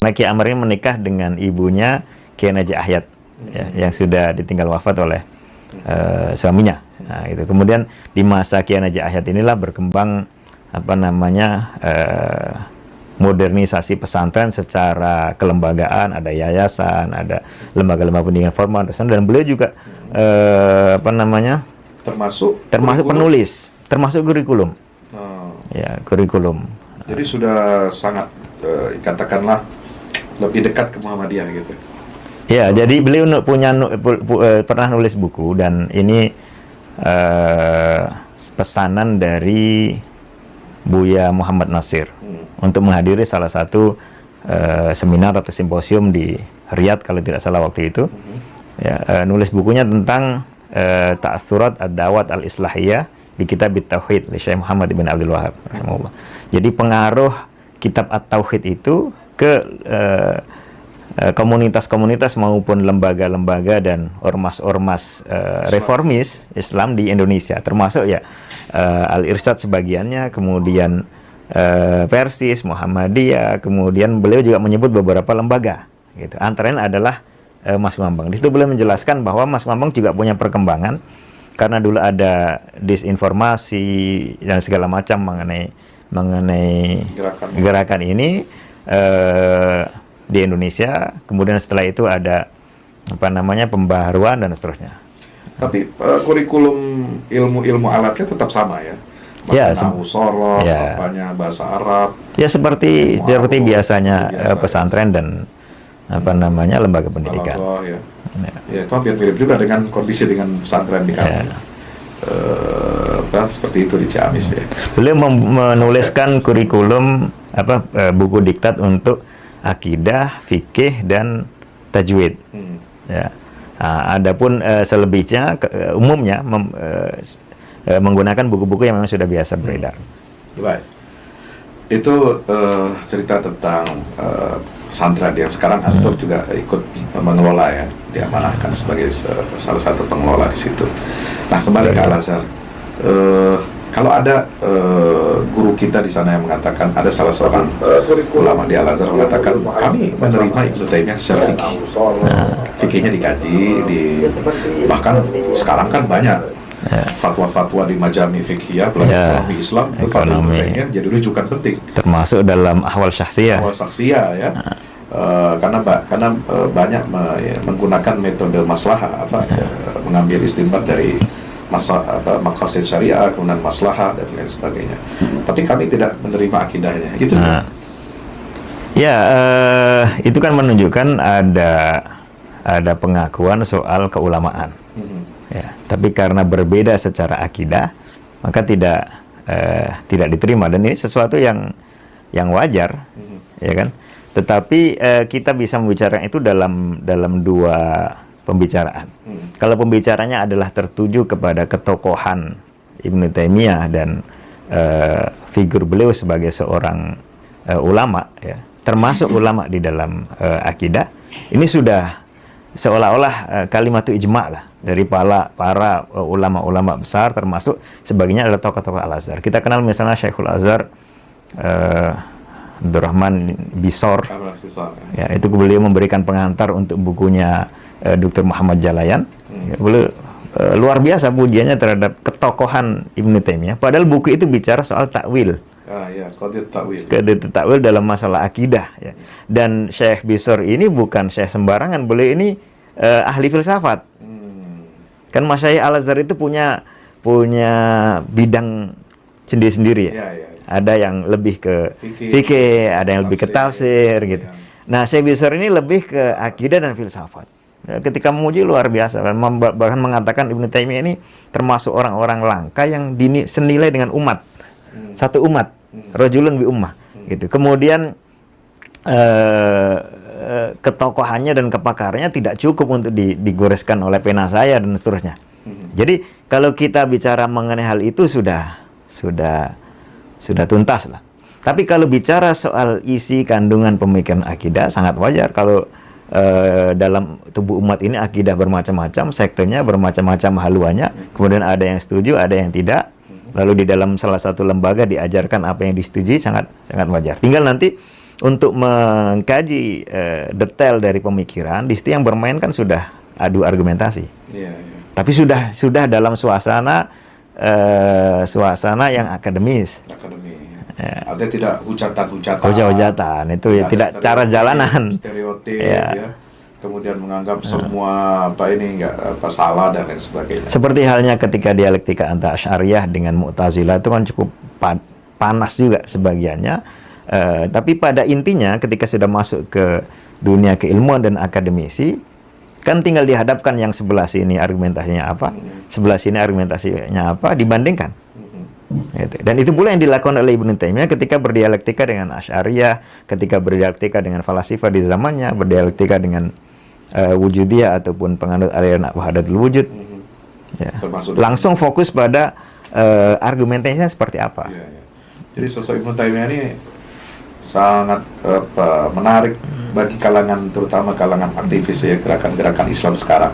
karena Kiai Amr ini menikah dengan ibunya Kiai Naji Ahyad, ya, yang sudah ditinggal wafat oleh suaminya. Nah, itu kemudian di masa Kiai Naji Ahyad inilah berkembang modernisasi pesantren secara kelembagaan, ada yayasan, ada lembaga-lembaga pendidikan formal, dan beliau juga termasuk penulis, termasuk kurikulum. Ya, kurikulum. Jadi sudah sangat katakanlah lebih dekat ke Muhammadiyah gitu. Ya, jadi beliau pernah nulis buku, dan ini pesanan dari Buya Muhammad Nasir untuk menghadiri salah satu seminar atau simposium di Riyadh kalau tidak salah waktu itu. Ya, nulis bukunya tentang Ta'assurat ad-Da'wat al-Islahiyah di kitab At-Tauhid oleh Syekh Muhammad bin Abdul Wahab rahimahullah. Jadi pengaruh kitab At-Tauhid itu ke komunitas-komunitas maupun lembaga-lembaga dan ormas-ormas reformis Islam di Indonesia, termasuk ya Al-Irsyad sebagiannya, kemudian Persis, Muhammadiyah, kemudian beliau juga menyebut beberapa lembaga gitu. Antaranya adalah Mas Bambang. Di situ beliau menjelaskan bahwa Mas Bambang juga punya perkembangan karena dulu ada disinformasi dan segala macam mengenai gerakan ini di Indonesia. Kemudian setelah itu ada pembaharuan dan seterusnya. Tapi kurikulum ilmu alatnya tetap sama ya. Ya, sorof, bahasa Arab. Ya, seperti biasanya pesantren dan lembaga pendidikan. Ya, itu hampir mirip juga dengan kondisi dengan pesantren di kami. Seperti itu di Ciamis ya. Beliau menuliskan kurikulum buku diktat untuk akidah, fikih dan tajwid. Ya. Adapun selebihnya umumnya menggunakan buku-buku yang memang sudah biasa beredar. Baik. Itu cerita tentang pesantren yang sekarang antum juga ikut mengelola ya, diamanahkan sebagai salah satu pengelola di situ. Nah, kembali ke Al-Azhar. Kalau ada guru kita di sana yang mengatakan, ada salah seorang ulama di Al-Azhar mengatakan, kami menerima Ibnu Taimiyah secara fikih. Fikihnya dikaji, bahkan sekarang kan banyak fatwa-fatwa di majami fikih ekonomi Islam, itu fatwa Ibnu Taimiyah jadi rujukan penting. Termasuk dalam ahwal syakhsiyah. Ya. Karena banyak menggunakan metode maslahah, mengambil istinbat dari maqasid syariah, kemudian maslahah dan lain sebagainya. Tapi kami tidak menerima akidahnya. Gitu. Itu kan menunjukkan ada pengakuan soal keulamaan. Ya, tapi karena berbeda secara akidah, maka tidak diterima, dan ini sesuatu yang wajar, ya kan? Tetapi kita bisa membicarakan itu dalam dua pembicaraan. Kalau pembicaranya adalah tertuju kepada ketokohan Ibnu Taimiyah dan figur beliau sebagai seorang ulama, ya, termasuk ulama di dalam akidah, ini sudah seolah-olah kalimatu ijma' lah dari para ulama-ulama besar, termasuk sebagiannya adalah tokoh-tokoh Al-Azhar. Kita kenal misalnya Syekhul Azhar Abdurrahman Bisor, ya, itu beliau memberikan pengantar untuk bukunya Dr. Muhammad Jalayan. Ya, beliau luar biasa pujiannya terhadap ketokohan Ibnu Taimiyah, padahal buku itu bicara soal takwil. Qadiyat takwil dalam masalah akidah, ya. Dan Syekh Bisor ini bukan syekh sembarangan, beliau ini ahli filsafat. Kan Masyayikh Al-Azhar itu punya bidang sendiri-sendiri ya. Ada yang lebih ke fikih, ada yang lebih ke tafsir gitu. Nah, Syekh Bisor ini lebih ke akidah dan filsafat. Ketika memuji luar biasa, bahkan mengatakan Ibnu Taimiyah ini termasuk orang-orang langka yang senilai dengan umat. Satu umat, rajulun bi ummah gitu. Kemudian ketokohannya dan kepakarnya tidak cukup untuk digoreskan oleh pena saya dan seterusnya. Jadi kalau kita bicara mengenai hal itu sudah tuntas lah. Tapi kalau bicara soal isi kandungan pemikiran akidah, sangat wajar kalau dalam tubuh umat ini akidah bermacam-macam, sektenya bermacam-macam haluannya, kemudian ada yang setuju, ada yang tidak. Lalu di dalam salah satu lembaga diajarkan apa yang disetujui, sangat wajar. Tinggal nanti untuk mengkaji detail dari pemikiran, di situ yang bermain kan sudah adu argumentasi. Iya, iya. Tapi sudah dalam suasana yang akademis. Akademi. Ada tidak hujatan-hujatan. Hujat-hujatan itu ya tidak cara jalanan. Stereotip Ya. ya. Kemudian menganggap semua salah dan lain sebagainya. Seperti halnya ketika dialektika antara Asy'ariyah dengan Mu'tazilah itu kan cukup panas juga sebagiannya. Tapi pada intinya ketika sudah masuk ke dunia keilmuan dan akademisi, kan tinggal dihadapkan yang sebelah sini argumentasinya apa, sebelah sini argumentasinya apa, dibandingkan. Gitu. Dan itu pula yang dilakukan oleh Ibnu Taimiyah ketika berdialektika dengan Asy'ariyah, ketika berdialektika dengan falasifah di zamannya, berdialektika dengan wujudiyah ataupun penganut aliran wahdatul wujud. Ya. Langsung fokus pada argumentasinya seperti apa. Ya, ya. Jadi sosok Ibnu Taimiyah ini sangat menarik bagi kalangan, terutama kalangan aktivis ya, gerakan-gerakan Islam sekarang,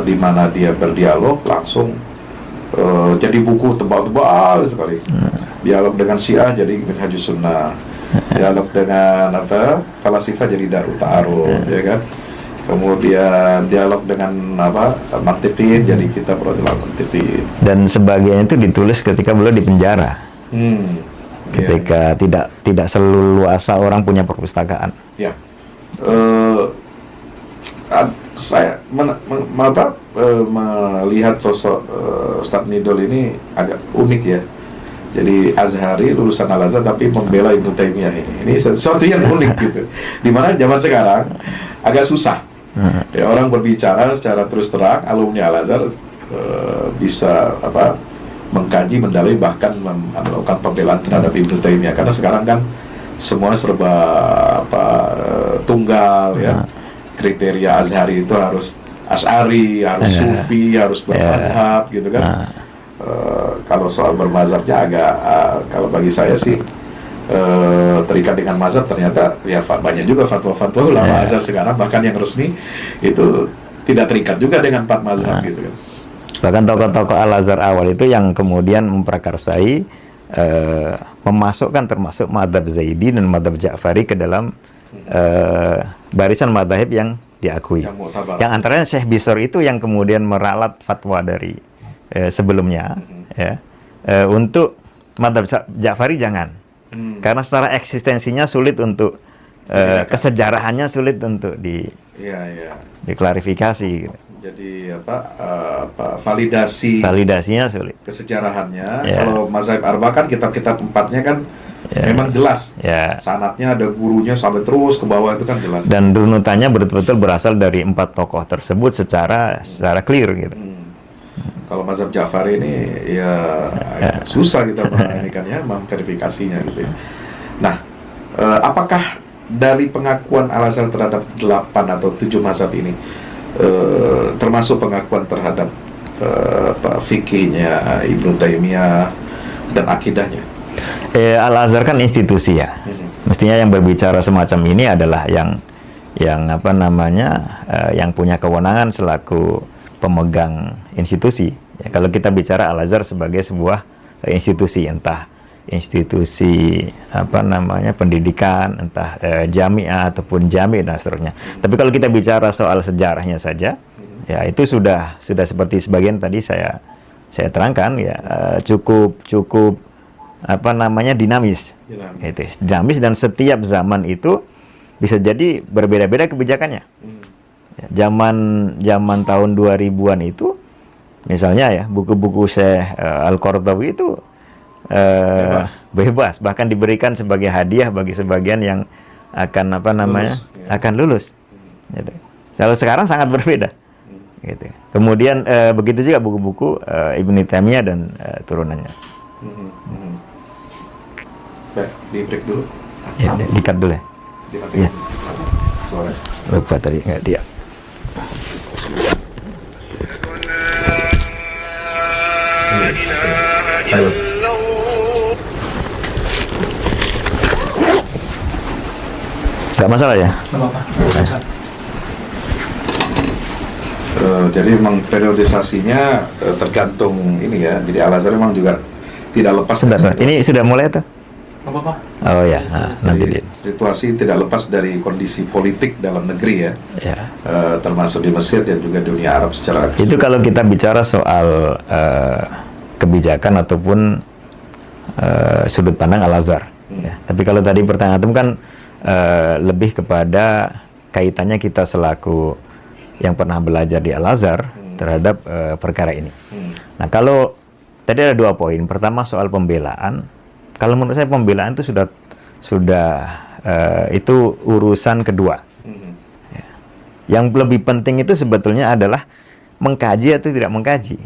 di mana dia berdialog langsung jadi buku tebal-tebal sekali. Dialog dengan Syiah jadi Minhajus Sunnah, dialog dengan falasifah jadi Darut Ta'aruf, ya kan. Kemudian dialog dengan Mantiqin jadi kitab Radhiyallahu Mantiqin. Dan sebagian itu ditulis ketika beliau di penjara. Ketika tidak seleluasa orang punya perpustakaan. Ya, saya melihat sosok Ustadz Nidol ini agak unik ya. Jadi Azhari, lulusan Al-Azhar tapi membela Ibnu Taimiyah ini. Ini sesuatu yang unik gitu. Dimana zaman sekarang agak susah. Ya, orang berbicara secara terus terang, alumni Al-Azhar bisa mengkaji, mendalami, bahkan melakukan pembelaan terhadap Ibnu Taimiyah, karena sekarang kan semua serba tunggal ya. Kriteria Azhari itu harus Asy'ari, harus Sufi, harus bermazhab gitu kan. Kalau soal bermazhabnya agak kalau bagi saya sih terikat dengan mazhab, ternyata ya banyak juga fatwa-fatwa ulama Azhar sekarang bahkan yang resmi itu tidak terikat juga dengan 4 mazhab gitu kan. Bahkan tokoh-tokoh Al-Azhar awal itu yang kemudian memprakarsai, memasukkan termasuk madhab Zaidi dan madhab Ja'fari ke dalam barisan madhab yang diakui. Yang antaranya Syekh Bisor itu yang kemudian meralat fatwa dari sebelumnya, ya, untuk madhab Ja'fari jangan. Karena secara eksistensinya sulit untuk, kesejarahannya sulit untuk diklarifikasi gitu. Jadi validasinya sulit, kesejarahannya. Kalau mazhab Arba kan kitab-kitab 4-nya kan memang jelas, sanadnya ada gurunya sampai terus ke bawah, itu kan jelas. Dan runutannya betul-betul berasal dari 4 tokoh tersebut secara clear gitu. Kalau mazhab Ja'fari ini ya susah kita memverifikasinya gitu ya. Nah, apakah dari pengakuan Al-Azhar terhadap 8 atau 7 mazhab ini termasuk pengakuan terhadap fikihnya Ibnu Taimiyah dan akidahnya? Al-Azhar kan institusi ya. Mestinya yang berbicara semacam ini adalah yang yang punya kewenangan selaku pemegang institusi. Ya, kalau kita bicara Al-Azhar sebagai sebuah institusi, entah institusi pendidikan, entah jamiah ataupun jami dan seterusnya. Tapi kalau kita bicara soal sejarahnya saja, ya itu sudah seperti sebagian tadi saya terangkan ya, cukup dinamis. Itu dinamis, dan setiap zaman itu bisa jadi berbeda-beda kebijakannya. Ya, zaman tahun 2000-an itu misalnya ya, buku-buku Syekh Al-Qaradawi itu bebas, bahkan diberikan sebagai hadiah bagi sebagian yang akan akan lulus. Gitu. Kalau sekarang sangat berbeda. Gitu. Kemudian begitu juga buku-buku Ibnu Taimiyah dan turunannya. Di break dulu. Ya, di-cut dulu ya. Ya. Lupa tadi nggak dia. Nggak masalah ya? Jadi memang periodisasinya tergantung ini ya. Jadi Al-Azhar memang juga tidak lepas. Sebentar. Ini sudah mulai tuh? apa-apa. Oh ya, nanti Jadi, situasi tidak lepas dari kondisi politik dalam negeri ya, ya. termasuk di Mesir dan juga dunia Arab secara Itu kalau kita bicara soal kebijakan ataupun sudut pandang Al-Azhar. Ya. Tapi kalau tadi pertanyaan itu kan lebih kepada kaitannya kita selaku yang pernah belajar di Al-Azhar terhadap perkara ini. Nah, kalau tadi ada 2 poin. Pertama soal pembelaan. Kalau menurut saya pembelaan itu sudah itu urusan kedua. Ya. Yang lebih penting itu sebetulnya adalah mengkaji atau tidak mengkaji.